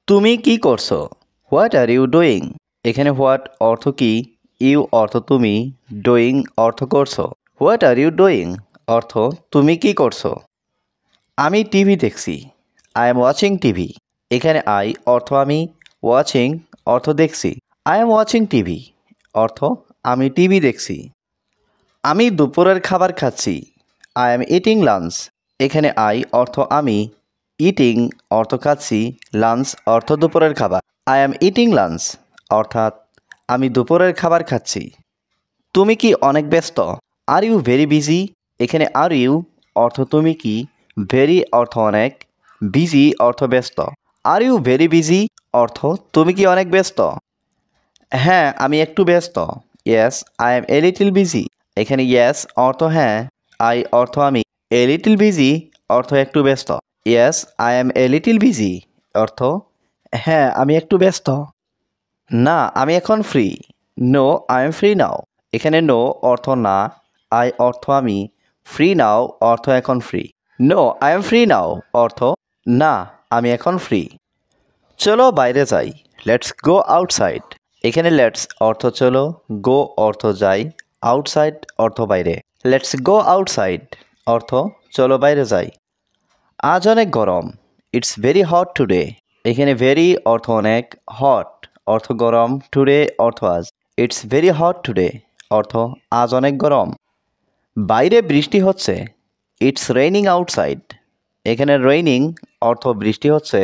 তুমি কি করছো? What are you doing? এখানে হোয়াট অর্থ কি, ইউ অর্থ তুমি, ডুইং অর্থ করছো। হোয়াট আর ইউ ডুইং অর্থ তুমি কি করছো। আমি টিভি দেখছি। I am watching TV. এখানে আই অর্থ আমি, ওয়াচিং অর্থ দেখছি। আই এম ওয়াচিং টিভি অর্থ আমি টিভি দেখছি। আমি দুপুরের খাবার খাচ্ছি। I am eating lunch. এখানে আই অর্থ আমি, ইটিং অর্থ খাচ্ছি, লাঞ্চ অর্থ দুপুরের খাবার। আই এম ইটিং লাঞ্চ অর্থাৎ আমি দুপুরের খাবার খাচ্ছি। তুমি কি অনেক ব্যস্ত? Are you very busy? এখানে আর ইউ অর্থ তুমি কি, ভেরি অর্থ অনেক, বিজি অর্থ ব্যস্ত। আর ইউ ভেরি বিজি অর্থ তুমি কি অনেক ব্যস্ত? হ্যাঁ, আমি একটু ব্যস্ত। Yes, I am a little busy. এখানে ইয়েস অর্থ হ্যাঁ, আই অর্থ আমি, এ লিটল বিজি অর্থ একটু ব্যস্ত। Yes, I am a little busy অর্থ হ্যাঁ, আমি একটু ব্যস্ত। না, আমি এখন ফ্রি। No, I am free now. এখানে নো অর্থ না, আই অর্থ আমি, ফ্রি নাও অর্থ এখন ফ্রি। No, I am free now অর্থ না, আমি এখন ফ্রি। চলো বাইরে যাই। Let's go outside. এখানে লেটস অর্থ চলো, গো অর্থ যাই, আউটসাইড অর্থ বাইরে। লেটস গো আউটসাইড অর্থ চলো বাইরে যাই। আজ অনেক গরম। It's very hot today. এখানে ভেরি অর্থ অনেক, হট অর্থ গরম, টুডে অর্থ আজ। ইটস ভেরি হট টুডে অর্থ আজ অনেক গরম। বাইরে বৃষ্টি হচ্ছে। It's raining outside. এখানে রেইনিং অর্থ বৃষ্টি হচ্ছে,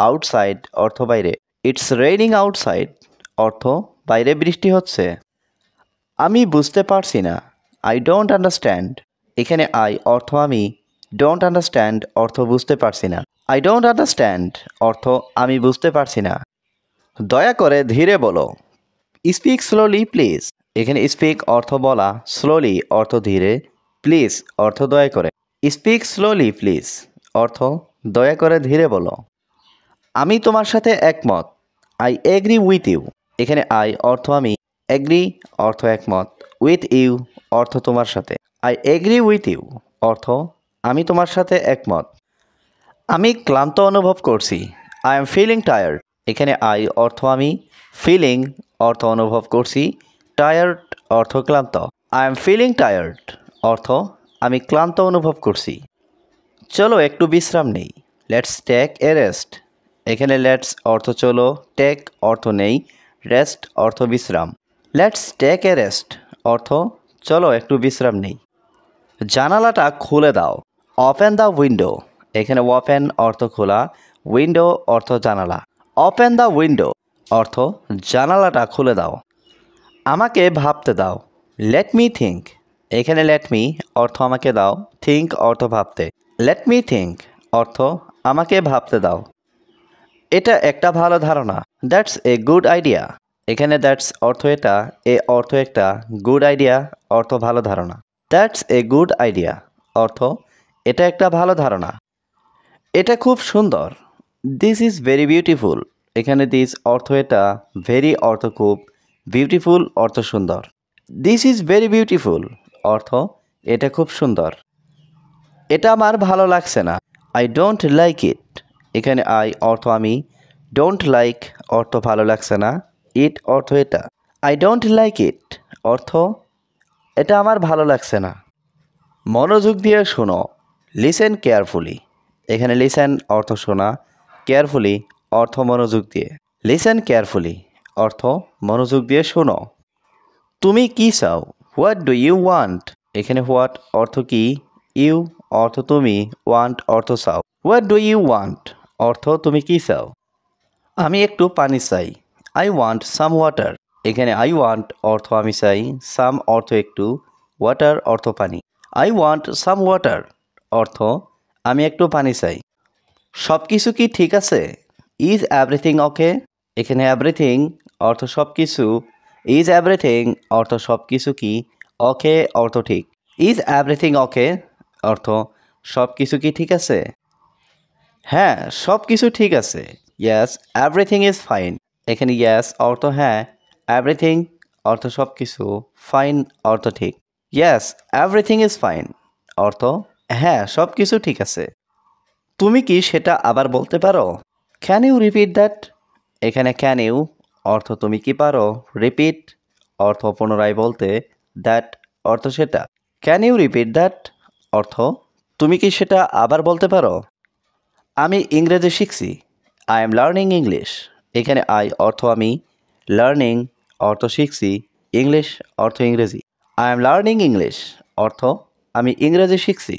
আউটসাইড অর্থ বাইরে। ইটস রেইনিং আউটসাইড অর্থ বাইরে বৃষ্টি হচ্ছে। আমি বুঝতে পারছি না। I don't understand. এখানে আই অর্থ আমি, ডোন্ট আন্ডারস্ট্যান্ড অর্থ বুঝতে পারছি না। আই ডোন্ট আন্ডারস্ট্যান্ড অর্থ আমি বুঝতে পারছি না। দয়া করে ধীরে বলো। Speak slowly please. এখানে স্পিক অর্থ বলা, স্লোলি অর্থ ধীরে, প্লিজ অর্থ দয়া করে। স্পিক স্লোলি প্লিজ অর্থ দয়া করে ধীরে বলো। আমি তোমার সাথে একমত। I agree with you. এখানে আই অর্থ আমি, এগ্রি অর্থ একমত, উইথ ইউ অর্থ তোমার সাথে। আই এগ্রি উইথ ইউ অর্থ আমি তোমার সাথে একমত। আমি ক্লান্ত অনুভব করছি। I am feeling tired. এখানে আই অর্থ আমি, ফিলিং অর্থ অনুভব করছি, টায়ার্ড অর্থ ক্লান্ত। আই এম ফিলিং টায়ার্ড অর্থ আমি ক্লান্ত অনুভব করছি। চলো একটু বিশ্রাম নেই। Let's take a rest. এখানে লেটস অর্থ চলো, টেক অর্থ নেই, রেস্ট অর্থ বিশ্রাম। লেটস টেক এ রেস্ট অর্থ চলো একটু বিশ্রাম নেই। জানালাটা খুলে দাও। Open the window. এখানে ওপেন অর্থ খোলা, উইন্ডো অর্থ জানালা। ওপেন দ্য উইন্ডো অর্থ জানালাটা খুলে দাও। আমাকে ভাবতে দাও। Let me think. এখানে লেট মি অর্থ আমাকে দাও, থিঙ্ক অর্থ ভাবতে। লেট মি থিঙ্ক অর্থ আমাকে ভাবতে দাও। এটা একটা ভালো ধারণা। That's a good idea. এখানে দ্যাটস অর্থ এটা, এ অর্থ একটা, গুড আইডিয়া অর্থ ভালো ধারণা। দ্যাটস এ গুড আইডিয়া অর্থ এটা একটা ভালো ধারণা। এটা খুব সুন্দর। This is very beautiful. এখানে দিস অর্থ এটা, ভেরি অর্থ খুব, বিউটিফুল অর্থ সুন্দর। দিস ইজ ভেরি বিউটিফুল অর্থ এটা খুব সুন্দর। এটা আমার ভালো লাগছে না। I don't like it. এখানে আই অর্থ আমি, ডোন্ট লাইক অর্থ ভালো লাগছে না, ইট অর্থ এটা। আই ডোন্ট লাইক ইট অর্থ এটা আমার ভালো লাগছে না। মনোযোগ দিয়ে শোনো। Listen carefully. এখানে লিসেন অর্থ শোনা, কেয়ারফুলি অর্থ মনোযোগ দিয়ে। লিসেন কেয়ারফুলি অর্থ মনোযোগ দিয়ে শোনো। তুমি কি চাও? What do you want? এখানে হোয়াট অর্থ কি, ইউ অর্থ তুমি, ওয়ান্ট অর্থ চাও। হোয়াট ডু ইউ ওয়ান্ট অর্থ তুমি কি চাও। আমি একটু পানি চাই। I want some water. এখানে আই ওয়ান্ট অর্থ আমি চাই, সাম অর্থ একটু, ওয়াটার অর্থ পানি। আই ওয়ান্ট সাম ওয়াটার অর্থ আমি একটু পানি চাই। সব কিছু কি ঠিক আছে? Is everything okay? এখানে এভরিথিং অর্থ সব কিছু, ইজ এভরিথিং অর্থ সব কিছু কি, ওকে অর্থ ঠিক। ইজ এভরিথিং ওকে অর্থ সব কিছু কি ঠিক আছে? হ্যাঁ, সব কিছু ঠিক আছে। Yes, everything is fine. এখানে ইয়েস অর্থ হ্যাঁ, এভরিথিং অর্থ সব কিছু, ফাইন অর্থ ঠিক। ইয়েস, এভরিথিং ইজ ফাইন অর্থ হ্যাঁ, সব কিছু ঠিক আছে। তুমি কি সেটা আবার বলতে পারো? Can you repeat that? এখানে ক্যান ইউ অর্থ তুমি কি পারো, রিপিট অর্থ পুনরায় বলতে, দ্যাট অর্থ সেটা। ক্যান ইউ রিপিট দ্যাট অর্থ তুমি কি সেটা আবার বলতে পারো? আমি ইংরেজি শিখছি। I am learning English. এখানে আই অর্থ আমি, লার্নিং অর্থ শিখছি, ইংলিশ অর্থ ইংরেজি। আই এম লার্নিং ইংলিশ অর্থ আমি ইংরেজি শিখছি।